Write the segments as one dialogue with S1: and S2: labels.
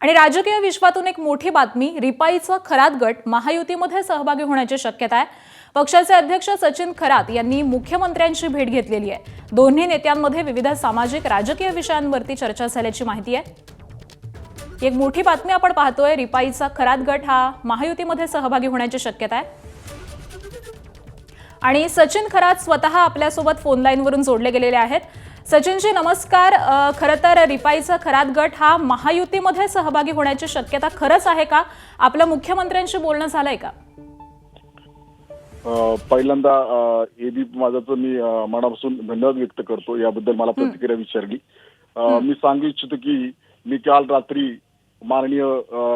S1: आणि राजकीय विश्वातून एक मोठी बातमी, रिपाईचा खरात गट महायुतीमध्ये सहभागी होण्याची शक्यता आहे। पक्षाचे अध्यक्ष सचिन खरात यांनी मुख्यमंत्र्यांची भेट घेतलेली आहे। दोन्ही नेत्यांमध्ये विविध सामाजिक राजकीय विषयांवरती चर्चा झाल्याची माहिती आहे। एक मोठी बातमी आपण पाहतोय, रिपाईचा खरात गट हा महायुतीमध्ये सहभागी होण्याची शक्यता आहे। आणि सचिन खरात स्वतः आपल्यासोबत फोन लाईनवरून जोडले गेलेले आहेत। सचिनजी नमस्कार। खरं तर रिपाईचा खरात गट हा महायुतीमध्ये सहभागी होण्याची शक्यता खरंच आहे का? आपलं मुख्यमंत्र्यांशी बोलणं झालंय का?
S2: पहिल्यांदा एबीपी माझाचं मी मनापासून धन्यवाद व्यक्त करतो याबद्दल मला प्रतिक्रिया विचारली। मी सांगू इच्छितो की मी काल रात्री माननीय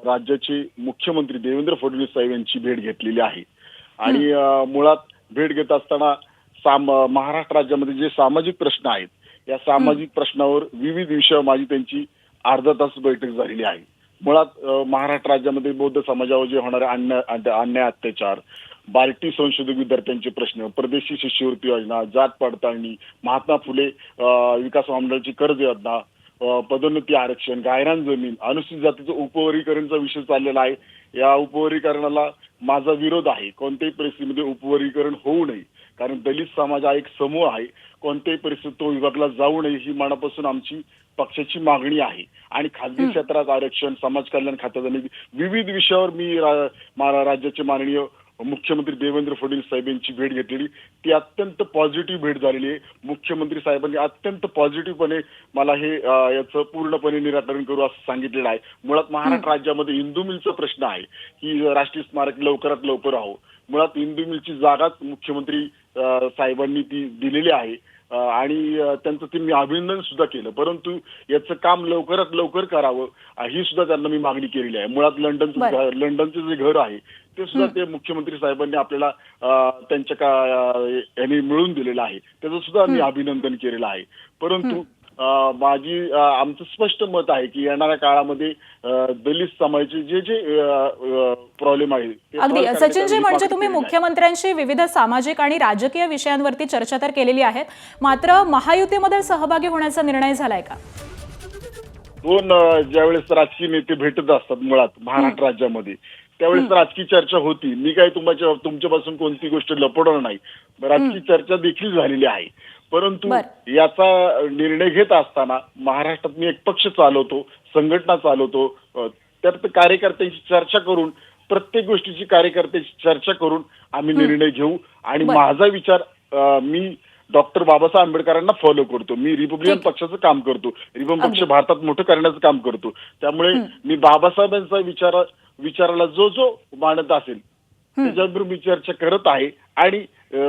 S2: राज्याचे मुख्यमंत्री देवेंद्र फडणवीस साहेब यांची भेट घेतलेली आहे। आणि मुळात भेट घेत असताना महाराष्ट्र राज्यामध्ये जे सामाजिक प्रश्न आहेत या सामाजिक प्रश्नावर विविध विषयावर माझी त्यांची अर्धा तास बैठक झालेली आहे। मुळात महाराष्ट्र राज्यामध्ये बौद्ध समाजावर जे होणारे अन्याय अत्याचार, बार्टी संशोधक विद्यार्थ्यांचे प्रश्न, परदेशी शिष्यवृत्ती योजना, जात पडताळणी, महात्मा फुले विकास महामंडळाची कर्ज योजना, पदोन्नती आरक्षण, गायरान जमीन, अनुसूचित जातीचं उपवर्गीकरणचा विषय चाललेला आहे। या उपवर्गीकरणाला माझा विरोध आहे। कोणत्याही परिस्थितीमध्ये उपवर्गीकरण होऊ नये, कारण दलित समाज हा एक समूह आहे। कोणत्याही परिस्थितीत तो विभागला जाऊ नये ही मनापासून आमची पक्षाची मागणी आहे। आणि खासगी क्षेत्रात आरक्षण, समाज कल्याण खात्यात विविध विषयावर मी राज्याचे माननीय मुख्यमंत्री देवेंद्र फडणवीस साहेब यांची भेट घेतलेली, ती अत्यंत पॉझिटिव्ह भेट झालेली आहे। मुख्यमंत्री साहेबांनी अत्यंत पॉझिटिव्हपणे मला हे याचं पूर्णपणे निराकरण करू असं सांगितलेलं आहे। मुळात महाराष्ट्र राज्यामध्ये इंदू मिलचा प्रश्न आहे की राष्ट्रीय स्मारक लवकरात लवकर व्हावं। मुळात इंदू मिलची जागाच मुख्यमंत्री साहेबांनी ती दिलेली आहे आणि त्यांचं ते मी अभिनंदन सुद्धा केलं, परंतु याचं काम लवकरात लवकर करावं ही सुद्धा त्यांना मी मागणी केलेली आहे। मुळात लंडनचं जे घर आहे ते सुद्धा ते मुख्यमंत्री साहेबांनी आपल्याला त्यांच्या यांनी मिळवून दिलेलं आहे, त्याचं सुद्धा मी अभिनंदन केलेलं आहे। परंतु आमचं स्पष्ट मत आहे की येणाऱ्या काळामध्ये दलित समाजाचे जे जे प्रॉब्लेम आहे
S1: अगदी सचिनजी, म्हणजे तुम्ही मुख्यमंत्र्यांशी विविध सामाजिक आणि राजकीय विषयांवरती चर्चा तर केलेली आहे, मात्र महायुतीमध्ये सहभागी होण्याचा निर्णय झालाय का?
S2: दोन ज्यावेळेस राजकीय नेते भेटत असतात मुळात महाराष्ट्र राज्यामध्ये त्यावेळेस राजकीय चर्चा होती। मी काही तुमच्यापासून कोणती गोष्ट लपवणार नाही, राजकीय चर्चा देखील झालेली आहे। परंतु याचा निर्णय घेत असताना महाराष्ट्रात मी एक पक्ष चालवतो, संघटना चालवतो, त्यात कार्यकर्त्यांची चर्चा करून, प्रत्येक गोष्टीची कार्यकर्त्यांची चर्चा करून आम्ही निर्णय घेऊ। आणि माझा विचार मी डॉक्टर बाबासाहेब आंबेडकरांना फॉलो करतो। मी रिपब्लिकन पक्षाचं काम करतो, रिपब्लिकन पक्ष भारतात मोठं करण्याचं काम करतो। त्यामुळे मी बाबासाहेबांचा विचाराला जो जो मानत असेल त्याच्याबरोबर मी चर्चा करत आहे। आणि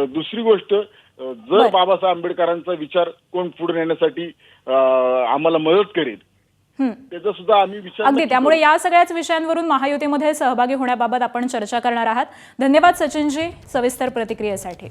S2: दुसरी गोष्ट, जर बाबासाहेब आंबेडकरांचा विचार कोण पुढे नेण्यासाठी आम्हाला मदत करेल त्याचा सुद्धा आम्ही विचार
S1: अगदी, त्यामुळे या सगळ्याच विषयांवरून महायुतीमध्ये सहभागी होण्याबाबत आपण चर्चा करणार आहात। धन्यवाद सचिनजी सविस्तर प्रतिक्रियेसाठी।